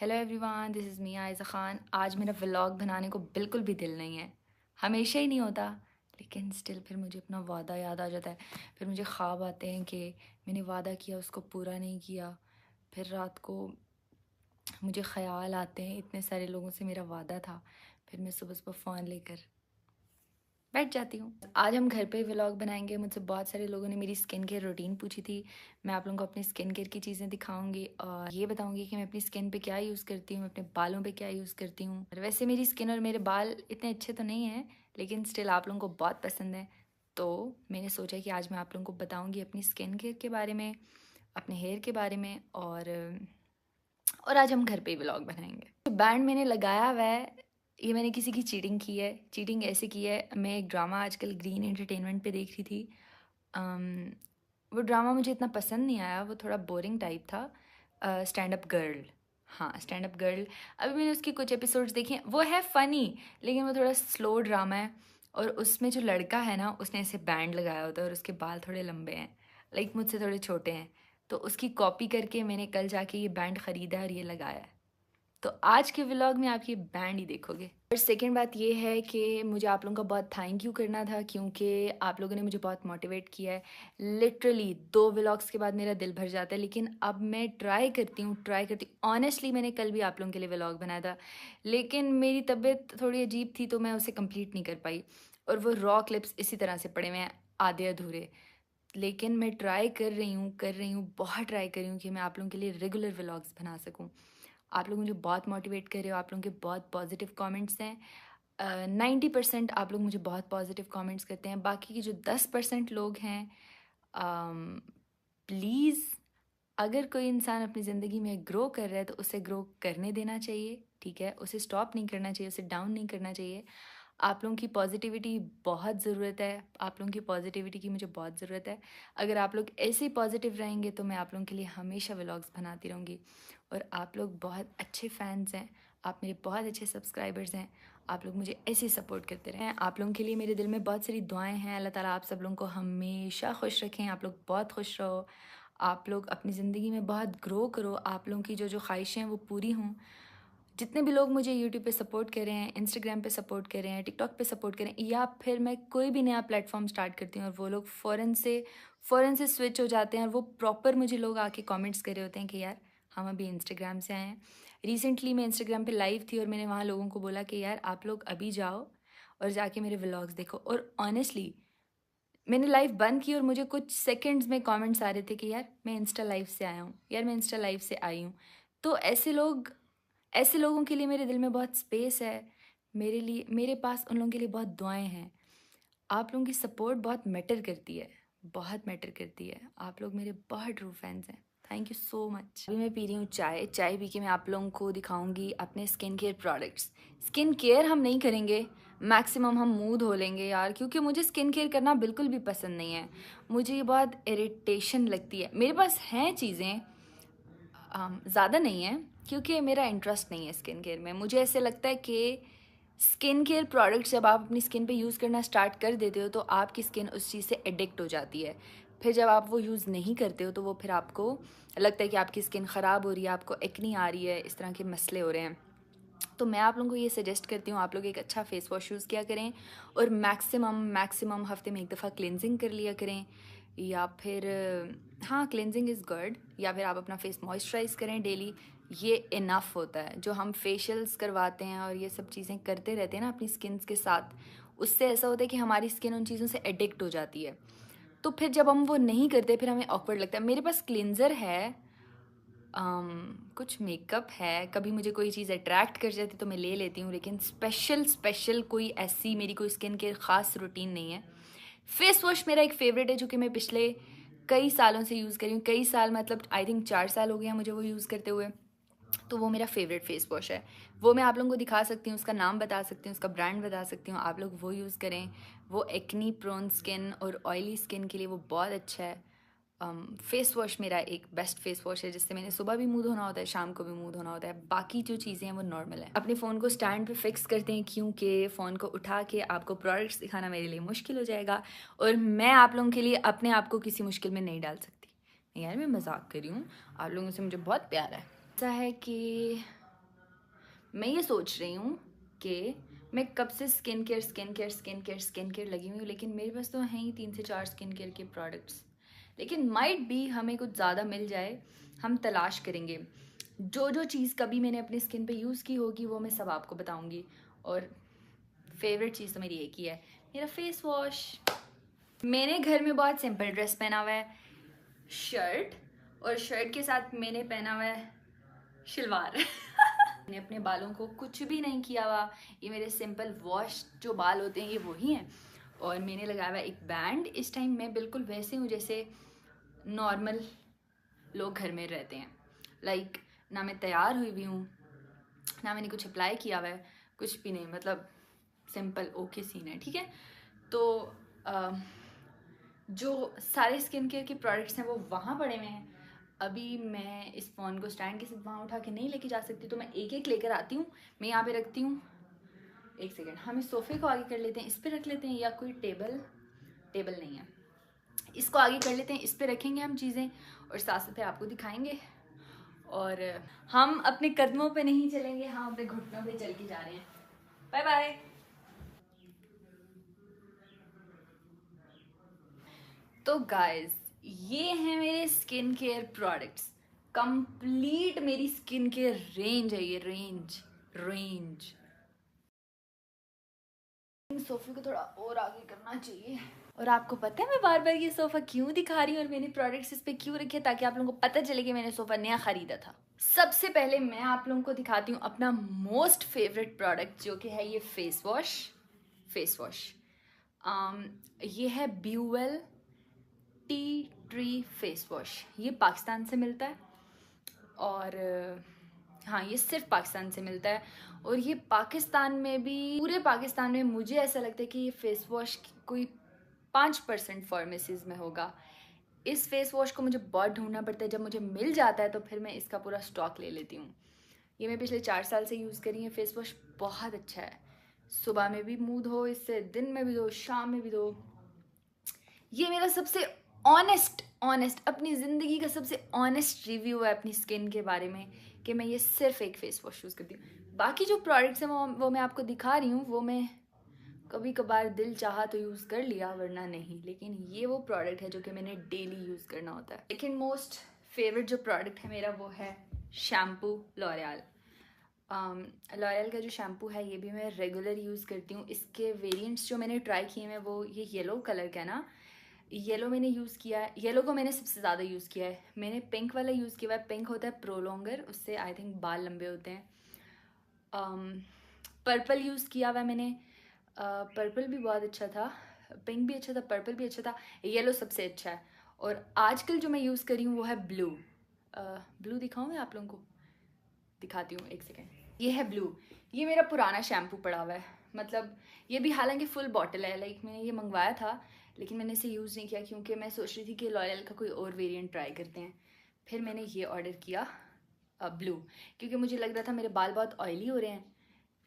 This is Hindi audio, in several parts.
हेलो एवरीवन, दिस इज़ मिया आयज़ा ख़ान। आज मेरा व्लॉग बनाने को बिल्कुल भी दिल नहीं है। हमेशा ही नहीं होता, लेकिन स्टिल फिर मुझे अपना वादा याद आ जाता है। फिर मुझे ख्वाब आते हैं कि मैंने वादा किया, उसको पूरा नहीं किया। फिर रात को मुझे ख़याल आते हैं, इतने सारे लोगों से मेरा वादा था। फिर मैं सुबह सुबह फ़ोन लेकर बैठ जाती हूँ। आज हम घर पे व्लॉग बनाएंगे। मुझसे बहुत सारे लोगों ने मेरी स्किन केयर रूटीन पूछी थी। मैं आप लोगों को अपनी स्किन केयर की चीज़ें दिखाऊंगी और ये बताऊंगी कि मैं अपनी स्किन पे क्या यूज़ करती हूँ, अपने बालों पे क्या यूज़ करती हूँ। वैसे मेरी स्किन और मेरे बाल इतने अच्छे तो नहीं हैं, लेकिन स्टिल आप लोगों को बहुत पसंद है, तो मैंने सोचा कि आज मैं आप लोगों को बताऊँगी अपनी स्किन केयर के बारे में, अपने हेयर के बारे में। और आज हम घर पे ही व्लॉग बनाएंगे। जो बैंड मैंने लगाया हुआ है, ये मैंने किसी की चीटिंग की है। चीटिंग ऐसे की है, मैं एक ड्रामा आजकल ग्रीन एंटरटेनमेंट पे देख रही थी। अम, वो ड्रामा मुझे इतना पसंद नहीं आया, वो थोड़ा बोरिंग टाइप था। स्टैंड अप गर्ल, हाँ स्टैंड अप गर्ल। अभी मैंने उसके कुछ एपिसोड्स देखे हैं, वो है फ़नी, लेकिन वो थोड़ा स्लो ड्रामा है। और उसमें जो लड़का है ना, उसने ऐसे बैंड लगाया होता है और उसके बाल थोड़े लंबे हैं, लाइक मुझसे थोड़े छोटे हैं। तो उसकी कॉपी करके मैंने कल जाके ये बैंड ख़रीदा और ये लगाया है। तो आज के व्लॉग में आप ये बैंड ही देखोगे। और सेकेंड बात ये है कि मुझे आप लोगों का बहुत थैंक यू करना था, क्योंकि आप लोगों ने मुझे बहुत मोटिवेट किया है। लिटरली 2 व्लॉग्स के बाद मेरा दिल भर जाता है, लेकिन अब मैं ट्राई करती हूँ। ऑनेस्टली मैंने कल भी आप लोगों के लिए व्लॉग बनाया था, लेकिन मेरी तबीयत थोड़ी अजीब थी, तो मैं उसे कंप्लीट नहीं कर पाई। और वो रॉ क्लिप्स इसी तरह से पड़े हुए हैं, आधे अधूरे। लेकिन मैं ट्राई कर रही हूँ, बहुत ट्राई कर रही हूँ कि मैं आप लोगों के लिए रेगुलर व्लॉग्स बना सकूँ। आप लोग मुझे बहुत मोटिवेट कर रहे हो, आप लोगों के बहुत पॉजिटिव कमेंट्स हैं। 90% आप लोग मुझे बहुत पॉजिटिव कमेंट्स करते हैं। बाकी के जो 10% लोग हैं, प्लीज़, अगर कोई इंसान अपनी ज़िंदगी में ग्रो कर रहा है तो उसे ग्रो करने देना चाहिए, ठीक है? उसे स्टॉप नहीं करना चाहिए, उसे डाउन नहीं करना चाहिए। आप लोगों की पॉजिटिविटी बहुत ज़रूरत है, आप लोगों की पॉजिटिविटी की मुझे बहुत ज़रूरत है। अगर आप लोग ऐसे ही पॉजिटिव रहेंगे तो मैं आप लोगों के लिए हमेशा व्लॉग्स बनाती रहूँगी। और आप लोग बहुत अच्छे फैन्स हैं, आप मेरे बहुत अच्छे सब्सक्राइबर्स हैं। आप लोग मुझे ऐसे ही सपोर्ट करते रहें। आप लोगों के लिए मेरे दिल में बहुत सारी दुआएं हैं। अल्लाह ताला आप सब लोगों को हमेशा खुश रखें, आप लोग बहुत खुश रहो, आप लोग अपनी ज़िंदगी में बहुत ग्रो करो, आप लोगों की जो जो ख्वाहिशें हैं वो पूरी हों। जितने भी लोग मुझे यूट्यूब पे सपोर्ट कर रहे हैं, इंस्टाग्राम पे सपोर्ट कर रहे हैं, टिकटॉक पे सपोर्ट कर रहे हैं, या फिर मैं कोई भी नया प्लेटफॉर्म स्टार्ट करती हूँ और वो लोग फ़ौरन से स्विच हो जाते हैं, और वो प्रॉपर मुझे लोग आके कमेंट्स कर रहे होते हैं कि यार हम अभी इंस्टाग्राम से आए हैं। रिसेंटली मैं इंस्टाग्राम पे लाइव थी और मैंने वहाँ लोगों को बोला कि यार आप लोग अभी जाओ और जाके मेरे व्लॉग्स देखो। और ऑनेस्टली मैंने लाइव बंद की और मुझे कुछ सेकंड्स में कमेंट्स आ रहे थे कि यार मैं इंस्टा लाइव से आया हूँ, यार मैं इंस्टा लाइव से आई हूँ। तो ऐसे लोगों के लिए मेरे दिल में बहुत स्पेस है। मेरे पास उन लोगों के लिए बहुत दुआएं हैं। आप लोगों की सपोर्ट बहुत मैटर करती है, बहुत मैटर करती है। आप लोग मेरे बहुत ट्रू फैंस हैं। Thank you so much. अभी मैं पी रही हूँ चाय। चाय पी के मैं आप लोगों को दिखाऊंगी अपने skin care products. Skin care हम नहीं करेंगे, मैक्सिमम हम मुंह धो लेंगे यार, क्योंकि मुझे स्किन केयर करना बिल्कुल भी पसंद नहीं है। मुझे ये बहुत इरिटेशन लगती है। मेरे पास हैं चीज़ें, ज़्यादा नहीं है, क्योंकि मेरा इंटरेस्ट नहीं है स्किन केयर में। मुझे ऐसे लगता है कि स्किन केयर प्रोडक्ट्स जब आप अपनी स्किन पे यूज़ करना स्टार्ट कर देते हो तो आपकी स्किन उस चीज़ से एडिक्ट हो जाती है। फिर जब आप वो यूज़ नहीं करते हो तो वो फिर आपको लगता है कि आपकी स्किन ख़राब हो रही है, आपको एक्नी आ रही है, इस तरह के मसले हो रहे हैं। तो मैं आप लोगों को ये सजेस्ट करती हूँ, आप लोग एक अच्छा फेस वॉश यूज़ किया करें, और मैक्सिमम हफ्ते में एक दफ़ा क्लिनजिंग कर लिया करें, या फिर हाँ क्लिनजिंग इज़ गुड, या फिर आप अपना फेस मॉइस्चराइज करें डेली। ये इनफ होता है। जो हम फेशियल्स करवाते हैं और ये सब चीज़ें करते रहते हैं ना अपनी स्किन के साथ, उससे ऐसा होता है कि हमारी स्किन उन चीज़ों से एडिक्ट हो जाती है। तो फिर जब हम वो नहीं करते फिर हमें ऑकवर्ड लगता है। मेरे पास क्लिनज़र है, कुछ मेकअप है, कभी मुझे कोई चीज़ अट्रैक्ट कर जाती तो मैं ले लेती हूँ, लेकिन स्पेशल कोई ऐसी मेरी कोई स्किन केयर ख़ास रूटीन नहीं है। फेस वॉश मेरा एक फ़ेवरेट है, जो कि मैं पिछले कई सालों से यूज़ कर रही हूँ। कई साल मतलब आई थिंक 4 साल हो गए हैं मुझे वो यूज़ करते हुए। तो वो मेरा फेवरेट फेस वॉश है। वो मैं आप लोगों को दिखा सकती हूँ, उसका नाम बता सकती हूँ, उसका ब्रांड बता सकती हूँ, आप लोग वो यूज़ करें। वो एक्नी प्रोन स्किन और ऑयली स्किन के लिए वो बहुत अच्छा है। फेस वॉश मेरा एक बेस्ट फेस वॉश है, जिससे मैंने सुबह भी मुंह धोना होता है, शाम को भी मुंह धोना होता है। बाकी जो चीज़ें हैं वो नॉर्मल है। अपने फ़ोन को स्टैंड पे फिक्स करते हैं, क्योंकि फ़ोन को उठा के आपको प्रोडक्ट्स दिखाना मेरे लिए मुश्किल हो जाएगा, और मैं आप लोगों के लिए अपने आप को किसी मुश्किल में नहीं डाल सकती। नहीं यार, मैं मजाक कर रही हूँ, आप लोगों से मुझे बहुत प्यार है। ऐसा है कि मैं ये सोच रही हूँ कि मैं कब से स्किन केयर लगी हुई हूँ, लेकिन मेरे पास तो हैं ही 3 से 4 स्किन केयर के प्रोडक्ट्स। लेकिन माइट भी हमें कुछ ज़्यादा मिल जाए, हम तलाश करेंगे। जो जो चीज़ कभी मैंने अपनी स्किन पे यूज़ की होगी वो मैं सब आपको बताऊँगी। और फेवरेट चीज़ तो मेरी एक ही है, मेरा फेस वॉश। मैंने घर में बहुत सिंपल ड्रेस पहना हुआ है, शर्ट, और शर्ट के साथ मैंने पहना हुआ है शलवार। मैंने अपने बालों को कुछ भी नहीं किया हुआ, ये मेरे सिंपल वॉश जो बाल होते हैं ये वही हैं। और मैंने लगाया हुआ एक बैंड। इस टाइम मैं बिल्कुल वैसे हूँ जैसे नॉर्मल लोग घर में रहते हैं। लाइक ना मैं तैयार हुई हुई हूँ, ना मैंने कुछ अप्लाई किया हुआ है, कुछ भी नहीं, मतलब सिंपल ओके सीन है, ठीक है। तो जो सारे स्किन केयर के प्रोडक्ट्स हैं वो वहाँ पड़े हुए हैं। अभी मैं इस फ़ोन को स्टैंड के साथ वहाँ उठा के नहीं लेके जा सकती, तो मैं एक एक लेकर आती हूँ, मैं यहाँ पे रखती हूँ। एक सेकेंड, हम इस सोफ़े को आगे कर लेते हैं, इस पर रख लेते हैं, या कोई टेबल, टेबल नहीं है, इसको आगे कर लेते हैं, इस पर रखेंगे हम चीज़ें और साथ साथ आपको दिखाएंगे। और हम अपने कदमों पे नहीं चलेंगे, हम अपने घुटनों पे चल के जा रहे हैं। Bye bye. तो गाइस, ये हैं मेरे स्किन केयर प्रोडक्ट्स। कंप्लीट मेरी स्किन केयर रेंज है ये, रेंज रेंज। सोफे को थोड़ा और आगे करना चाहिए। और आपको पता है मैं बार बार ये सोफ़ा क्यों दिखा रही हूँ और मैंने प्रोडक्ट्स इस पे क्यों रखे, ताकि आप लोगों को पता चले कि मैंने सोफ़ा नया ख़रीदा था। सबसे पहले मैं आप लोगों को दिखाती हूँ अपना मोस्ट फेवरेट प्रोडक्ट, जो कि है ये फेस वॉश। फेस वॉश ये है ब्यूवेल टी ट्री फेस वॉश। ये पाकिस्तान से मिलता है, और हाँ, ये सिर्फ पाकिस्तान से मिलता है। और ये पाकिस्तान में भी, पूरे पाकिस्तान में मुझे ऐसा लगता है कि ये फेस वॉश कोई 5% फार्मेसीज़ में होगा। इस फेस वॉश को मुझे बहुत ढूंढना पड़ता है, जब मुझे मिल जाता है तो फिर मैं इसका पूरा स्टॉक ले लेती हूँ। ये मैं पिछले 4 साल से यूज़ करी है। फेस वॉश बहुत अच्छा है, सुबह में भी मुँह धो इससे, दिन में भी धो, शाम में भी धो। ये मेरा सबसे ऑनेस्ट अपनी ज़िंदगी का सबसे ऑनेस्ट रिव्यू है अपनी स्किन के बारे में, कि मैं ये सिर्फ एक फेस वॉश यूज़ करती हूँ। बाकी जो प्रोडक्ट्स हैं वो मैं आपको दिखा रही हूँ, वो मैं कभी कभार दिल चाहा तो यूज़ कर लिया, वरना नहीं। लेकिन ये वो प्रोडक्ट है जो कि मैंने डेली यूज़ करना होता है। सेकेंड मोस्ट फेवरेट जो प्रोडक्ट है मेरा वो है शैम्पू लॉरियल। लॉरियल का जो शैम्पू है ये भी मैं रेगुलर यूज़ करती हूँ। इसके वेरिएंट्स जो मैंने ट्राई किए हैं वो ये येलो कलर का ना, येलो मैंने यूज़ किया है, येलो को मैंने सबसे ज़्यादा यूज़ किया है। मैंने पिंक वाला यूज़ किया है, पिंक होता है प्रोलोंगर, उससे आई थिंक बाल लंबे होते हैं। पर्पल यूज़ किया हुआ है मैंने, पर्पल भी बहुत अच्छा था, पिंक भी अच्छा था, पर्पल भी अच्छा था, येलो सबसे अच्छा है। और आजकल जो मैं यूज़ कर रही हूँ वो है ब्लू। ब्लू दिखाऊँ मैं आप लोगों को, दिखाती हूँ, एक सेकेंड। ये है ब्लू। ये मेरा पुराना शैम्पू पड़ा हुआ है, मतलब ये भी हालांकि फुल बॉटल है। लाइक मैंने ये मंगवाया था लेकिन मैंने इसे यूज़ नहीं किया, क्योंकि मैं सोच रही थी कि लॉरियल का कोई और वेरिएंट ट्राई करते हैं। फिर मैंने ये ऑर्डर किया ब्लू, क्योंकि मुझे लग रहा था मेरे बाल बहुत ऑयली हो रहे हैं।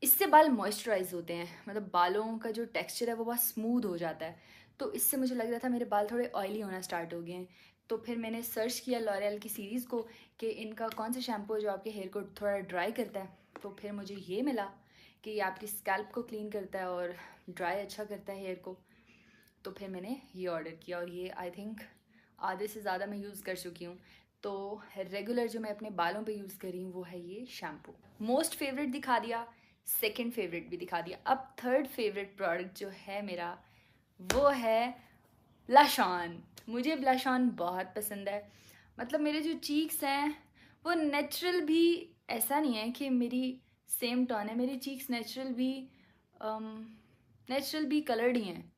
इससे बाल मॉइस्चराइज होते हैं, मतलब बालों का जो टेक्सचर है वो बहुत स्मूथ हो जाता है। तो इससे मुझे लग रहा था मेरे बाल थोड़े ऑयली होना स्टार्ट हो गए हैं। तो फिर मैंने सर्च किया लॉरियल की सीरीज़ को कि इनका कौन सा शैम्पू है जो आपके हेयर को थोड़ा ड्राई करता है। तो फिर मुझे ये मिला कि ये आपकी स्कैल्प को क्लीन करता है और ड्राई अच्छा करता है हेयर को। तो फिर मैंने ये ऑर्डर किया, और ये आई थिंक आधे से ज़्यादा मैं यूज़ कर चुकी हूँ। तो रेगुलर जो मैं अपने बालों पे यूज़ कर रही हूँ वो है ये शैम्पू। मोस्ट फेवरेट दिखा दिया, सेकंड फेवरेट भी दिखा दिया। अब थर्ड फेवरेट प्रोडक्ट जो है मेरा वो है ब्लश ऑन। मुझे ब्लश ऑन बहुत पसंद है। मतलब मेरे जो चीक्स हैं वो नेचुरल भी, ऐसा नहीं है कि मेरी सेम टोन है, मेरी चीक्स नेचुरल भी कलर्ड ही हैं,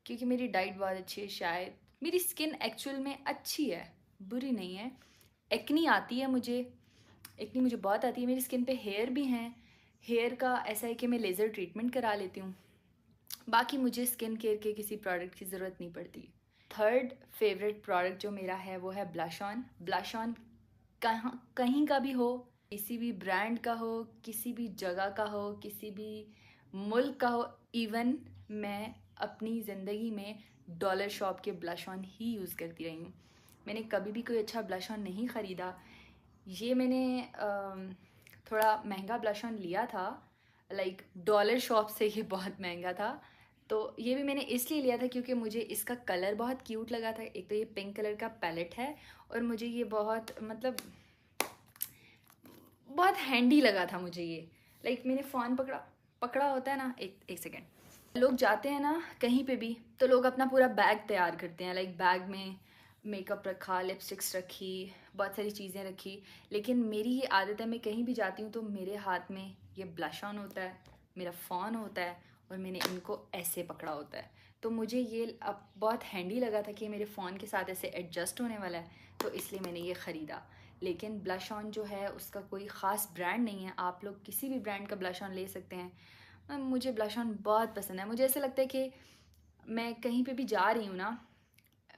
क्योंकि मेरी डाइट बहुत अच्छी है। शायद मेरी स्किन एक्चुअल में अच्छी है, बुरी नहीं है। एक्नी आती है मुझे, एक्नी मुझे बहुत आती है। मेरी स्किन पे हेयर भी हैं, हेयर का ऐसा है कि मैं लेज़र ट्रीटमेंट करा लेती हूँ। बाकी मुझे स्किन केयर के किसी प्रोडक्ट की ज़रूरत नहीं पड़ती। थर्ड फेवरेट प्रोडक्ट जो मेरा है वो है ब्लश ऑन। ब्लश ऑन कहाँ कहीं का भी हो, किसी भी ब्रांड का हो, किसी भी जगह का हो, किसी भी मुल्क का हो, इवन मैं अपनी ज़िंदगी में डॉलर शॉप के ब्लश ऑन ही यूज़ करती रही हूँ। मैंने कभी भी कोई अच्छा ब्लश ऑन नहीं ख़रीदा। ये मैंने थोड़ा महंगा ब्लश ऑन लिया था, लाइक डॉलर शॉप से ये बहुत महंगा था। तो ये भी मैंने इसलिए लिया था क्योंकि मुझे इसका कलर बहुत क्यूट लगा था। एक तो ये पिंक कलर का पैलेट है और मुझे ये बहुत मतलब बहुत हैंडी लगा था मुझे ये। लाइक मैंने फ़ोन पकड़ा पकड़ा होता है ना, एक सेकेंड, लोग जाते हैं ना कहीं पे भी तो लोग अपना पूरा बैग तैयार करते हैं। लाइक बैग में मेकअप रखा, लिपस्टिक्स रखी, बहुत सारी चीज़ें रखी। लेकिन मेरी ये आदत है, मैं कहीं भी जाती हूँ तो मेरे हाथ में ये ब्लश ऑन होता है, मेरा फ़ोन होता है और मैंने इनको ऐसे पकड़ा होता है। तो मुझे ये अब बहुत हैंडी लगा था कि मेरे फ़ोन के साथ ऐसे एडजस्ट होने वाला है, तो इसलिए मैंने ये ख़रीदा। लेकिन ब्लश ऑन जो है उसका कोई ख़ास ब्रांड नहीं है, आप लोग किसी भी ब्रांड का ब्लश ऑन ले सकते हैं। मुझे ब्लश ऑन बहुत पसंद है। मुझे ऐसा लगता है कि मैं कहीं पे भी जा रही हूँ ना,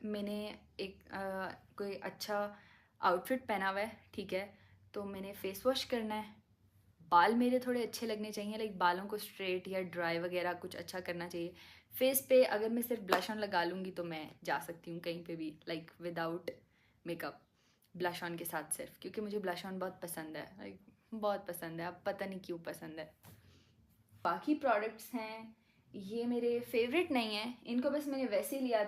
मैंने एक कोई अच्छा आउटफिट पहना हुआ है, ठीक है, तो मैंने फ़ेस वॉश करना है, बाल मेरे थोड़े अच्छे लगने चाहिए, लाइक बालों को स्ट्रेट या ड्राई वगैरह कुछ अच्छा करना चाहिए। फेस पे अगर मैं सिर्फ ब्लश ऑन लगा लूँगी तो मैं जा सकती हूँ कहीं पे भी, like without makeup, blush on के साथ सिर्फ, क्योंकि मुझे ब्लश ऑन बहुत पसंद है, लाइक बहुत पसंद है, अब पता नहीं क्यों पसंद है। बाकी प्रोडक्ट्स हैं ये मेरे फेवरेट नहीं हैं, इनको बस मैंने वैसे ही लिया था।